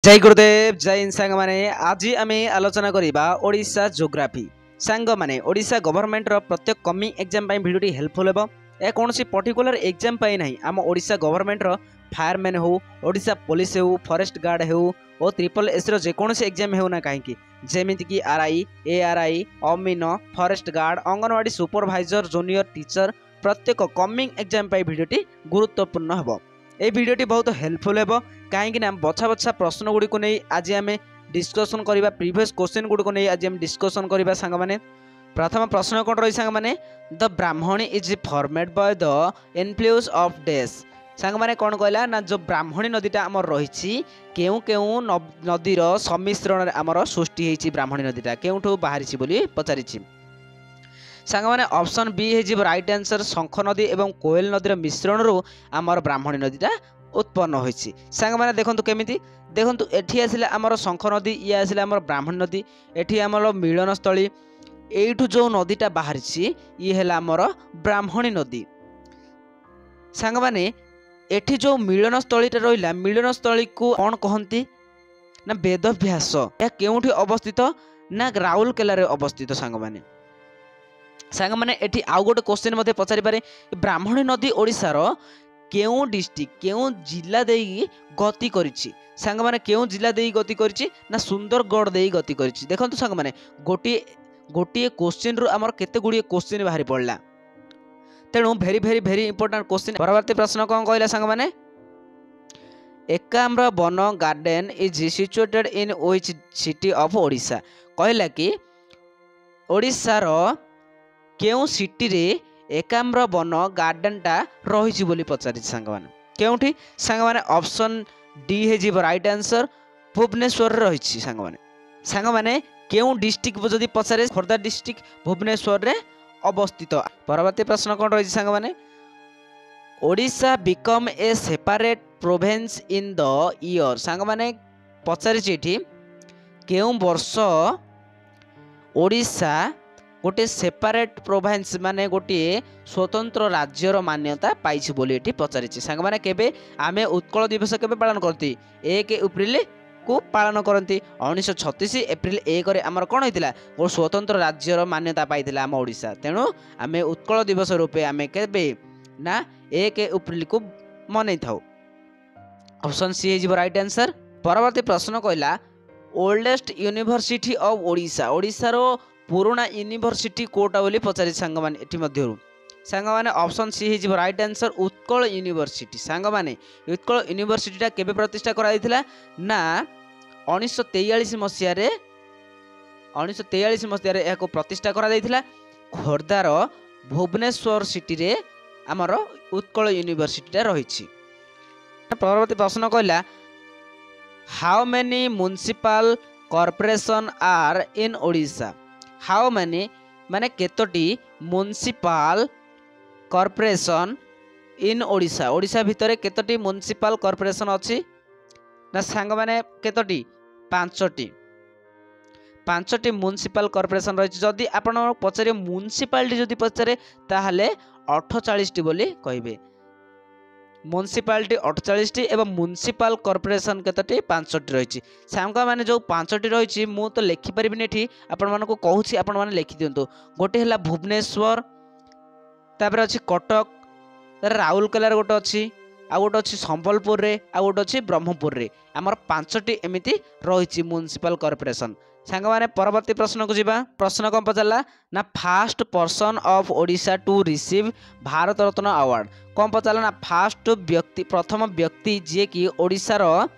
जय गुरुदेव जय हिंद सांग माने आज आम आलोचना करवा ओडिशा जोग्राफी सांग माने ओडिशा गवर्नमेंट रो प्रत्येक कमिंग एग्जाम पाई वीडियो हेल्पफुल हेबो। ए कोनोसी पर्टिकुलर एग्जाम पाई नहीं आम ओडिशा गवर्नमेंट रो फायरमैन हो ओडिशा पुलिस हो फॉरेस्ट गार्ड हो और ट्रिपल एस रो जे कोनोसी एग्जाम हो ना कहीं जेमिति की R I A R I Amin forest guard anganwadi supervisor junior teacher प्रत्येक कमिंग एग्जाम पाई वीडियोटी गुरुत्वपूर्ण हेबो। ए वीडियोटी बहुत हेल्पफुल हेबो कहीं बछा बछा प्रश्न गुड़ी को नहीं आज आम डिस्कसन करवा प्रीवियस क्वेश्चन गुड़ी को नहीं आज आम डिस्कसन करवा सांग माने। प्रथम प्रश्न कौन रही सांग माने the Brahmani is formed by the influence of dash सांग माने कौन कहला ना जो ब्राह्मणी नदीटा आमर रही केउ केउ नदीर सम्मिश्रण आमर सृष्टि होती ब्राह्मणी नदीटा केउठू बाहरी बोली पचारि सांग माने ऑप्शन बी है राइट आंसर शंख नदी एवं कोयल नदीर मिश्रण रू आमर ब्राह्मणी नदीटा उत्पन्न होइछि। सांग माने देखंतु केमिति देखंतु एठी आसिले आमर शंख नदी ये आसिले आमर ब्राह्मणी नदी एठी आमर मिलन स्थली एठू जो नदीटा बाहरिछि ये हेला आमर ब्राह्मणी नदी। सांग माने एठी जो मिलन स्थलीटा रहिला मिलन स्थली को कोन कहंती ना वेदव्यास या केउठी अवस्थित ना राउरकेला रे अवस्थित। सांग माने एठी आउ गोटे क्वेश्चन मते पचारि पारे ब्राह्मणी नदी ओडिसा रो केउ डिस्ट्रिक्ट केउ जिला देई गति करिछि सांग माने केउ जिला देई गति करिछि ना सुंदरगढ़ देई गति करिछि। देखंतु सांग माने गोटी गोटी क्वेश्चन रु हमर केते गुडी क्वेश्चन बाहरी पड़ला तेणु भेरी इंपोर्टेंट क्वेश्चन। परवर्ती प्रश्न कोन कहला सांग माने Ekamra one garden is situated in which city of Odisha कहला कि ओडिसा रो केउ सिटी रे एकाम्र वन गार्डन टा रही बोली पचारि सांग माने केउठी सांग माने ऑप्शन डी है राइट आंसर भुवनेश्वर रही सांग माने केउ डिस्ट्रिक्ट जदि पचारे खोर्धा डिस्ट्रिक्ट भुवनेश्वर रे अवस्थित। परवर्ती प्रश्न कौन रही सांग माने Odisha become a separate province in the year सांग माने पचारि केउ वर्ष ओडिशा गोटे सेपरेट प्रोविंस माने गोटे स्वतंत्र राज्यर मान्यता पाई बोली एठी पचारि सांग माने केबे आमे उत्कल दिवस केबे पालन करती 1 एप्रिल को पालन करती 1936 एप्रिल 1 रे हमर कोन होइतिला गो स्वतंत्र राज्यर मान्यता पाइतिला हम ओडिशा तेणु आमे उत्कल दिवस रूपे आमे केबे ना 1 एप्रिल को मनै थाउ। ऑप्शन सी है राइट आंसर। परवर्ती प्रश्न कहला oldest university of Odisha Odisha रो पुराना यूनिवर्सिटी कोटा बोली पचारि सांग माने एठी मध्यरु सांग माने ऑप्शन सी है राइट आंसर उत्कल यूनिवर्सिटी। सांग माने उत्कल यूनिवर्सिटीटा केबे प्रतिष्ठा करा दिथिला ना 1943 मसिया रे 1943 मसिया रे एको प्रतिष्ठा करा दैथिला खोर्धार भुवनेश्वर सिटी रे हमर उत्कल यूनिवर्सिटीटा रहिछि। परवर्ती प्रश्न कहला how many municipal corporation are in Odisha how many माने केतोटी municipal corporation in Odisha Odisha भितरे केतोटी म्युनिसिपल कॉर्पोरेशन अछि ना सांग माने केतोटी पांचटी म्युनिसिपल कॉर्पोरेशन रही जदि आपण पचारे म्युनिसिपालिटी जदि पचारे ताहले 48 टी बोली कहबे म्युनिसिपालिटी 48 टी एवं म्युनिसिपल कॉर्पोरेशन केतोटी 5टी रही सांग माने जो 5टी रही मु तो लिखि परिबिनी एठी आपण मानको कहूछि आपण माने लिखि दियंतु। गोटे हला भुवनेश्वर तापर अछि कटक राउरकेला रे गोटे अछि आ गोटे अछि संबलपुर रे आ गोटे अछि ब्रह्मपुर रे हमर 5टी एमिति रही म्युनिसिपल कॉर्पोरेशन। सांग माने परवर्ती प्रश्न को जिबा प्रश्न कम पचारला ना first person of Odisha to receive Bharat Ratna award कम पचारला ना फास्ट व्यक्ति प्रथम व्यक्ति जे कि ओडिशा रो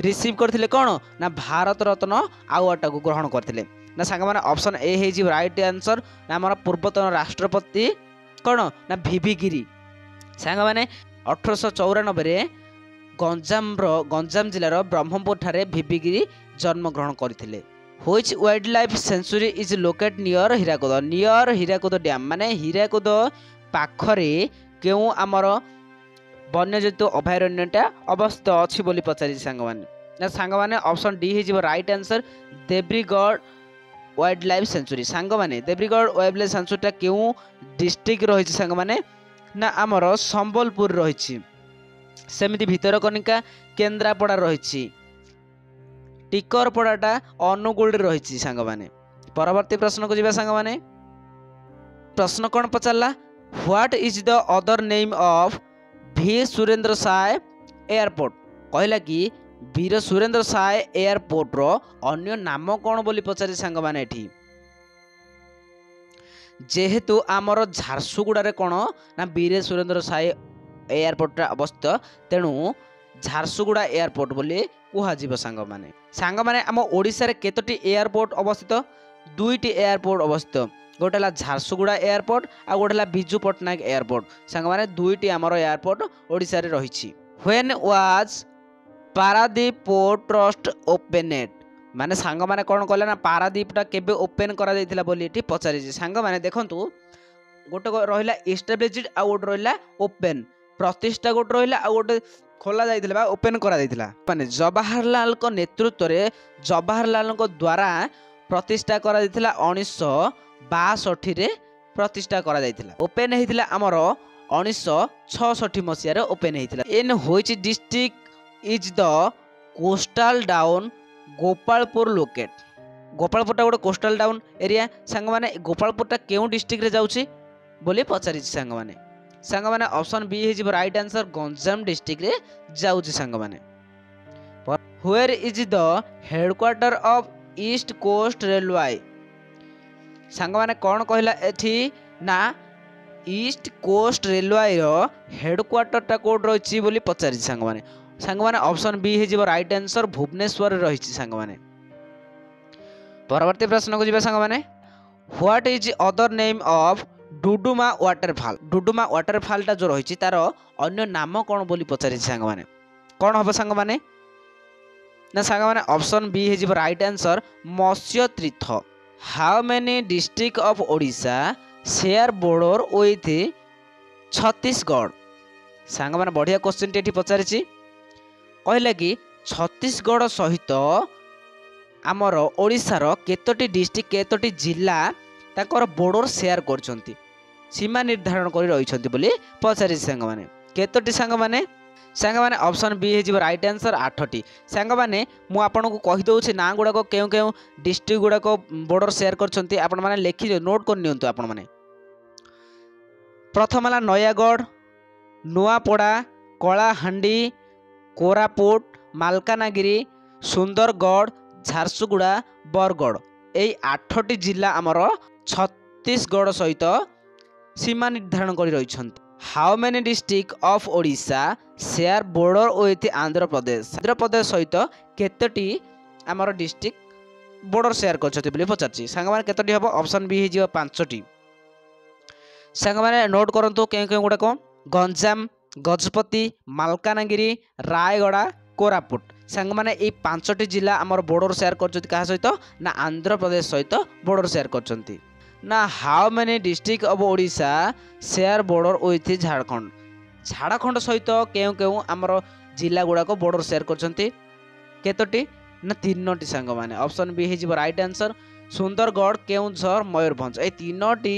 रिसीव करथिले कोन ना भारत रत्न अवार्ड को ग्रहण करथिले ना सांग माने ऑप्शन ए हे जी राइट आंसर ना हमर पूर्वतन राष्ट्रपति कोन ना वीवी गिरी। सांग माने 1894 रे गंजाम जिल्लार ब्रह्मपुर ठारे वीवी गिरी जन्म ग्रहण करथिले। Which wild life sanctuary is locate near Hirakud dam माने हीराकुद पाखरे केउ आमर वन्यजंतु अभयारण्यटा अवस्थित अछि बोली पचारि सांग माने ऑप्शन डी है right answer Debrigarh wildlife sanctuary. सांग माने देब्रीगढ़ वाइल्ड लाइफ सेंचुरीटा केउ डिस्ट्रिक्ट रही सांग माने ना आमर संबलपुर रही सेमिति भितरकनिका केन्द्रापड़ा रही टिकरपड़ाटा अनुगुल रही सांग माने। परवर्ती प्रश्न को जीवा सांग माने। प्रश्न कौन पचारा what is the other name of Veer Surendra Sai airport. कहला कि वीर सुरेंद्र साय एयरपोर्ट रो अन्य नाम कौन बोली पचारि सांग माने। एठी जेहेतु आमर झारसुगुड़ा कौन ना वीर सुरेंद्र साय एयरपोर्ट अवस्थित तेणु झारसुगुड़ा एयरपोर्ट बोली कहुब सांग माने आम ओडिशा रे केतोटी एयरपोर्ट अवस्थित दुईटी एयरपोर्ट अवस्थित गोटे है झारसुगुड़ा एयरपोर्ट आ गोटे है बिजू पट्टनायक एयरपोर्ट सांग माने दुईटी आमर एयरपोर्ट ओडिशा रे रही। When was Paradip port trust opened माने सांग माने कौन कहले ना पारादीपटा केबे ओपन करा जायतिला बोली एठी पचारि सांग माने देखंतु गोटे रहिला एस्टाब्लिश्ड आ गोटे रहिला ओपन प्रतिष्ठा गोटे रहिला आ गोटे खोला जायतिला बा ओपन करा जायतिला माने जवाहरलाल को नेतृत्व रे जवाहरलाल को द्वारा प्रतिष्ठा करा जायतिला 1962 रे प्रतिष्ठा करा जायतिला। ओपन हेतिला हमर 1966 मसिया रे ओपन हेतिला। In which district is the coastal town Gopalpur located. गोपालपुरटा गोटे कोस्टल टाउन एरिया सांग माने गोपालपुरटा केउ डिस्ट्रिक्ट रे जाउची बोली पचारि सांग माने ऑप्शन बी हे राइट आंसर गंजाम डिस्ट्रिक्ट रे जाउची सांग माने। Where is the headquarter of east coast railway सांग माने कौन कहला एठी ना ईस्ट कोस्ट रेलवे रो हेडक्वार्टरटा कोड रही बोली पचारि सांग माने ऑप्शन बी हे राइट आंसर भुवनेश्वर रही सांग माने। परवर्ती प्रश्न को जीवा सांग माने what is other name of Duduma waterfall. Duduma waterfall टा जो रही तार अन्य नाम कौन बोली पचारि सांग माने कौन हम सांग माने ना सांग माने ऑप्शन बी हे राइट आंसर मत्स्य तीर्थ। How many district of Odisha share border with Chhattisgarh सांग माने बढ़िया क्वेश्चन टी पचारि कहला कि छत्तीसगढ़ सहित आमर ओडिशार केतोटी डिस्ट्रिक्ट केतोटी जिला ताकर बॉर्डर शेयर करछंती सीमा निर्धारण कर रही बोली पचारि सांग माने केतोटी सांग माने ऑप्शन बी हे राइट आंसर 8टी सांग माने मु आपन को कहि दउछि ना गुडा को केउ केउ डिस्ट्रिक्ट गुडा को बॉर्डर शेयर करछंती आपन माने लिखि नोट कर नियंतु आपन माने। प्रथम हला नयागढ़ नुआपड़ा कलाहांडी कोरापुट मालकानगिरी सुंदरगढ़ झारसुगुड़ा बरगढ़ यही 8टी जिला आमर छत्तीसगढ़ सहित सीमा निर्धारण कर रही। How many district of Odisha share border with Andhra Pradesh सहित केतोटी आमर डिस्ट्रिक्ट बॉर्डर शेयर कर पचार सांग माने केतोटी हम ऑप्शन बी हे 5टी सांग माने नोट करंतु केउ केउ गुडा को गंजाम गजपति मालकानगिरी रायगड़ा कोरापुट सांग माने ए 5टी जिला आमर बॉर्डर शेयर करछथि कहा सहित ना आंध्र प्रदेश सहित बॉर्डर शेयर करछथि ना। How many district of Odisha share border with Jharkhand सहित केउ केउ आमर जिला गुडा को बॉर्डर शेयर करछथि केतोटी ना 3टी सांग माने ऑप्शन बी हे राइट आंसर सुंदरगढ़ केउंझर मयूरभंज ए 3टी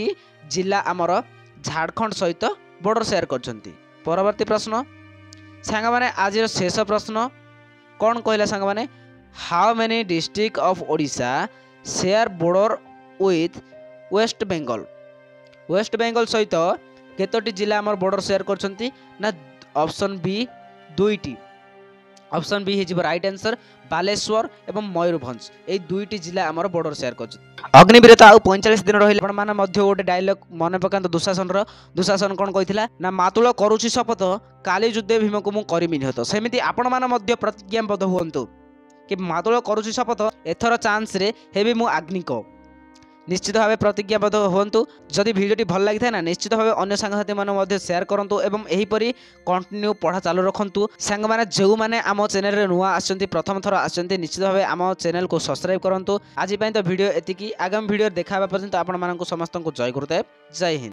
जिला आमर झारखंड सहित बॉर्डर शेयर करछथि। परवर्ती प्रश्न सांग माने आज शेष प्रश्न कौन कहला सांग माने how many district of Odisha share border with West Bengal सहित केतोटी जिला आमर बॉर्डर शेयर करछंती ना ऑप्शन बी 2टी ऑप्शन बी हे राइट आंसर बालेश्वर एवं मयूरभंज ए 2टी जिला आमर बॉर्डर शेयर करछंती। अग्निवीर तो आउ 45 दिन रहिले आपण माने मध्य गोटे डायलॉग मन पकांत दुशासन कौन कहिथिला ना मातुल करूची शपथ काली युद्धे भीम को मु करिमि निहत सेमिति आपण माने मध्य प्रतिज्ञाबद्ध हुअन्तु कि मातुल करूची शपथ एथर चांस रे हेबी मु अग्निको निश्चित भाव प्रतिज्ञाबद्ध हुअन्तु। जदि भिडियोटी भल लगी ना निश्चित भाव अन्य सांगसाथी माने शेयर करंतु एवं एहीपरि कंटिन्यू पढ़ा चालू रखंतु। सांग माने जो माने आम चैनल रे नुआ आछंती प्रथम थर आछंती निश्चित भाव आम चैनल को सब्सक्राइब करंतु। आज पई तो वीडियो एतिकी आगामी वीडियो देखाबा पर्यंत आपण माननकु समस्त को जय गुरुदेव जय हिंद।